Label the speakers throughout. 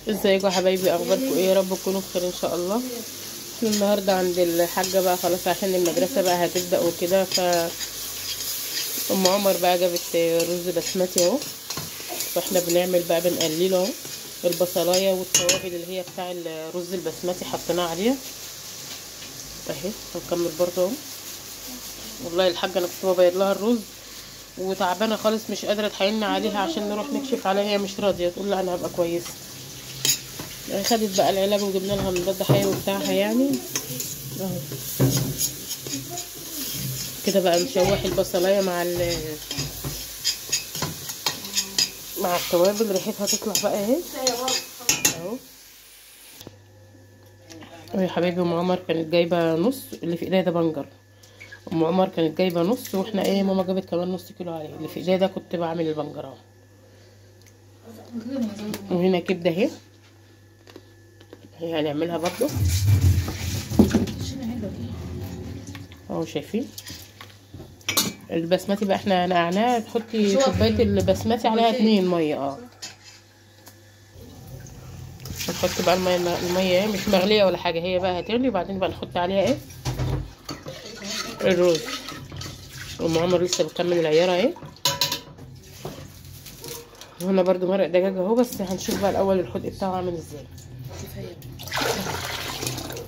Speaker 1: ازيكم يا حبايبي؟ اخباركم ايه؟ يا رب تكونوا بخير ان شاء الله. احنا النهارده عند الحاجه بقى خلاص عشان المدرسه بقى هتبدا وكده. ام عمر بقى جابت رز بسمتي اهو، واحنا بنعمل بقى بنقلله اهو. البصلايه والتوابل اللي هي بتاع الرز البسمتي حطيناها عليها اهي. هنكمل برضه اهو. والله الحاجه انا كنت ببيض لها الرز وتعبانه خالص، مش قادره تحايلنا عليها عشان نروح نكشف عليها، هي مش راضيه تقول لا انا هبقى كويسه. خدت بقى العلاج وجبنا لها مضاد حيوي بتاعها يعني اهو كده. بقى نشوح البصلايه مع التوابل، ريحتها تطلع بقى اهي اهو. يا حبايبي ام عمر كانت جايبه نص، اللي في ايديا ده بنجر. ام عمر كانت جايبه نص، واحنا ايه ماما جابت كمان نص كيلو عليه. اللي في ايديا ده كنت بعمل البنجر اهو. وهنا كبده اهي، هي هنعملها برضو اهو. شايفين البسمتي بقى احنا نقعناه، تحطي كوبايه البسمتي عليها 2 ميه نحط بقى الميه اهي مش مغليه ولا حاجه، هي بقى هتغلي وبعدين بقى نحط عليها ايه الرز. ام عمر لسه بتكمل العياره اهي. وهنا برضو مرق دجاج اهو، بس هنشوف بقى الاول الحدق بتاعه عامل ازاي.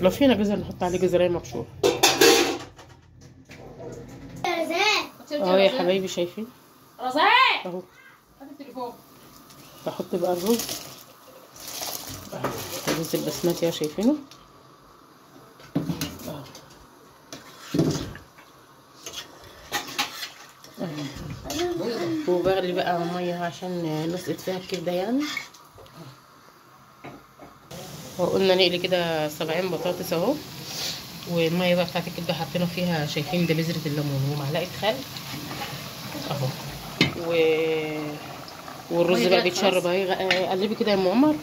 Speaker 1: لو فينا جزر نحط عليه جزرية مبشوره اهو يا حبايبي. شايفين اهو. بحط بقى الرز البسمتي اهو، شايفينه اهو. وبغلي بقى ميه عشان نسقط فيها الكبده يعني. وقلنا نقلي كده 70 بطاطس اهو. والميه بقى بتاعت الكبده حطينا فيها، شايفين ده بذره الليمون ومعلقه خل اهو. والرز بقى بيتشرب اهي. قلبي كده يا ام عمر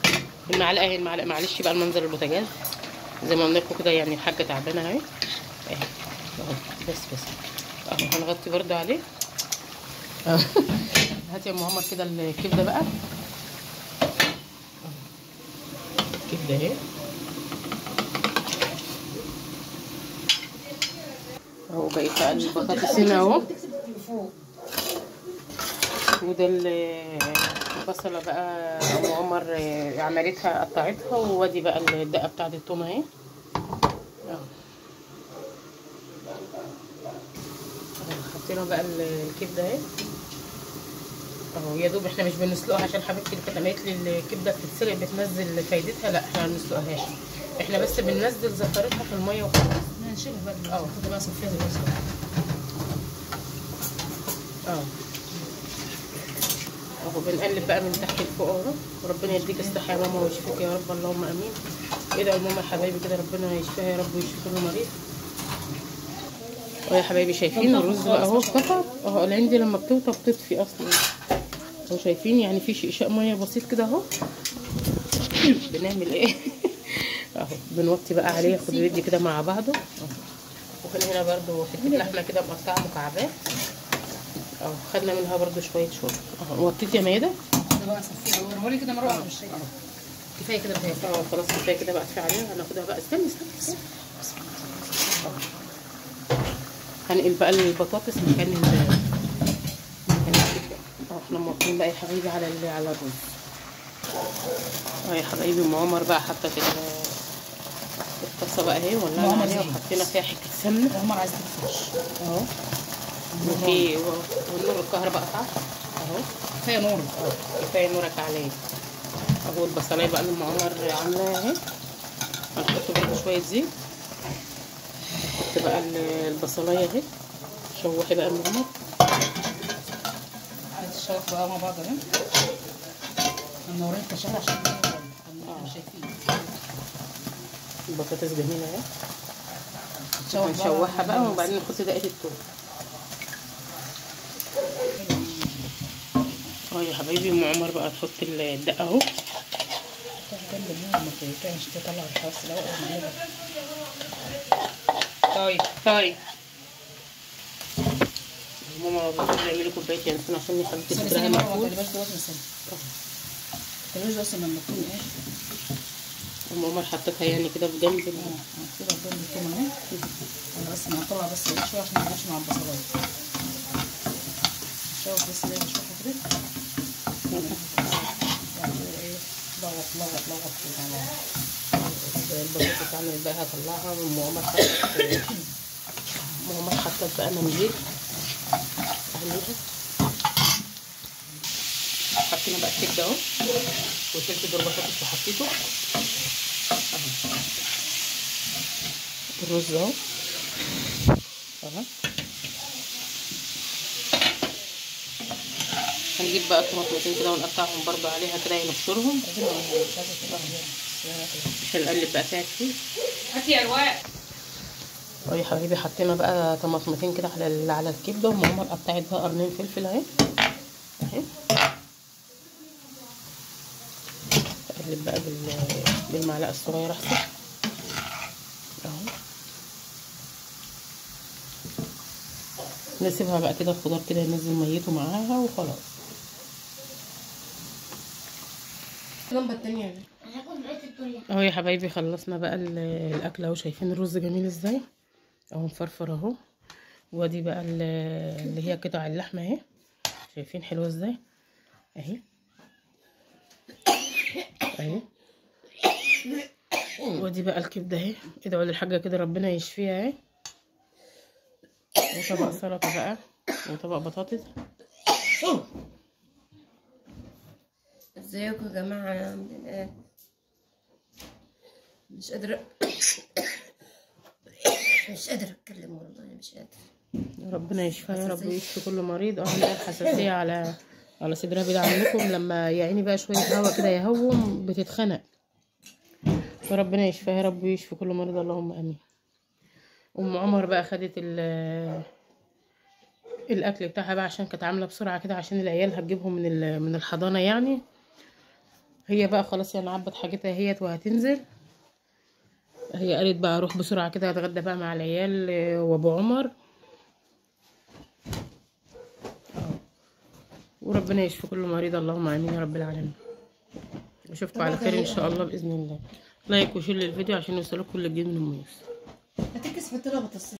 Speaker 1: المعلقه اهي، المعلقه معلش بقى المنظر البوتاجاز زي ما قلنا لكم كده يعني. الحاجه تعبانه اهي اهو. بس اهو هنغطي برده عليه اهو. هاتي يا ام عمر كده الكبده بقى. الكبده اهي اهو. بقيت بقى البطاطس هنا اهو. وده البصله بقى ام عمر عملتها قطعتها. وادي بقى الدقه بتاعت التوم اهي اهو. حطينا بقى الكبده اهي اهو. يا دوب احنا مش بنسلقها عشان حبيبتي اللي كانت قالت لي الكبده بتتسلق بتنزل فايدتها، لا احنا ما بنسلقهاش، احنا بس بننزل زفرتها في الميه وخلاص.
Speaker 2: نشيلها بقى كده بقى صفيها دلوقتي
Speaker 1: اهو. بنقلب بقى من تحت لفوق اهو. وربنا يديك الصحه يا ماما ويشفيك يا رب، اللهم امين. ادعوا لماما يا حبايبي كده ربنا يشفيها يا رب ويشفي كل مريض. يا حبايبي شايفين الرز بقى اهو اتقطع اهو. العندي لما بتوطى بتطفي اصلا اهو. شايفين يعني في شقشاق ميه بسيط كده اهو. بنعمل ايه اهو. بنوطي بقى عليه خد ويدي كده مع بعضه اهو. وفي هنا برده حته لحمه كده مقطعه مكعبات اهو. خدنا منها برده شويه شوربه اهو. وطيت يا ميادة
Speaker 2: كده بقى صفيها وريني كده مره واحده مش شايفه. كفايه كده بقى
Speaker 1: خلاص كفايه كده بقى. كفايه عليها. هناخدها بقى. استني هنقل بقى البطاطس مكان الكبده اهو. احنا موطين بقى يا حبايبي على الرز اهو يا حبايبي. ام عمر بقى حطت الطاسه بقى اهي ولعنا عليها وحطينا فيها حته سمنه.
Speaker 2: عمر عايز تفرش
Speaker 1: اهو. والنور الكهرباء قطع اهو.
Speaker 2: كفايه نور
Speaker 1: كفايه نورك عليه اهو. البصلايه بقى اللي ام عمر عاملاها اهي. هنحط برده شويه زيت. نحط بقى البصلايه اهي. شوحي بقى ام عمر.
Speaker 2: هتشوح بقى مع بعض اهي. منورين الكشاف عشان شايفين
Speaker 1: البطاطس جميله اهي. هنشوحها بقى وبعدين نحط دقه الثوم اهو يا حبايبي. ام عمر بقى تحط الدقه اهو.
Speaker 2: مش تطلع الحواس الاول.
Speaker 1: طيب ماما بتعملي كوبايه ينسون عشان حبيبتي تسيبها مفروض.
Speaker 2: الرز اصلا لما تكون ايه
Speaker 1: ام عمر حطيتها يعني كده في جنب
Speaker 2: كده بجنب التوم اهي. انا بس هطلع بس ايه شويه عشان ما يجيش مع البصلايه. شوف بس ليه شويه كده يعني ايه لغط لغط لغط كده على
Speaker 1: البطاطس بتاعنا بقى هطلعها. ام عمر حطت بقى منجيل اهليها. حطينا بقى الكبده اهو وشلت دور بطاطس وحطيته اهو. الرز اهو اهو. هنجيب بقى طماطمتين كده ونقطعهم برضو عليها كده نبشرهم عشان نقلب بقى فيها كتير.
Speaker 2: هاتي يا رواق.
Speaker 1: يا حبيبي حطينا بقى طماطمتين كده على الكبده. ام عمر قطعت بقى قرنين فلفل اهي اهي. اقلب بقى بالمعلقه الصغيره احسن اهو. نسيبها بقى كده الخضار كده ينزل ميته معاها وخلاص. اللمبه التانيه اهو يا حبايبي. خلصنا بقى الاكل اهو. شايفين الرز جميل ازاي اهو مفرفر اهو. وادي بقى اللي هي قطع اللحمه اهي. شايفين حلوه ازاي اهي اهي. ودي بقى الكبده اهي. ادعوا للحاجه كده ربنا يشفيها اهي. وطبق سلطه بقى وطبق بطاطس.
Speaker 3: ازيكم يا جماعه عاملين ايه؟ مش قادره اتكلم والله مش قادره.
Speaker 1: ربنا يشفيها يا رب ويشفي كل مريض. عندها الحساسيه على صدرها بعيد عنكم. لما يعني بقى شويه هوا كده يهوم بتتخنق. فربنا يشفيها يا رب ويشفي كل مريض اللهم امين. ام عمر بقى خدت الاكل بتاعها بقى عشان كانت عامله بسرعه كده عشان العيال هتجيبهم من الحضانه يعني. هي بقى خلاص يعني عبت حاجتها اهيت وهتنزل. هي قالت بقى اروح بسرعه كده اتغدى بقى مع العيال وابو عمر. وربنا يشفي كل مريض اللهم امين يا رب العالمين. اشوفكم على خير ان شاء الله باذن الله. لايك وشير للفيديو عشان يوصلكم كل جديد من ام يوسف.
Speaker 3: هتكس في الطلبه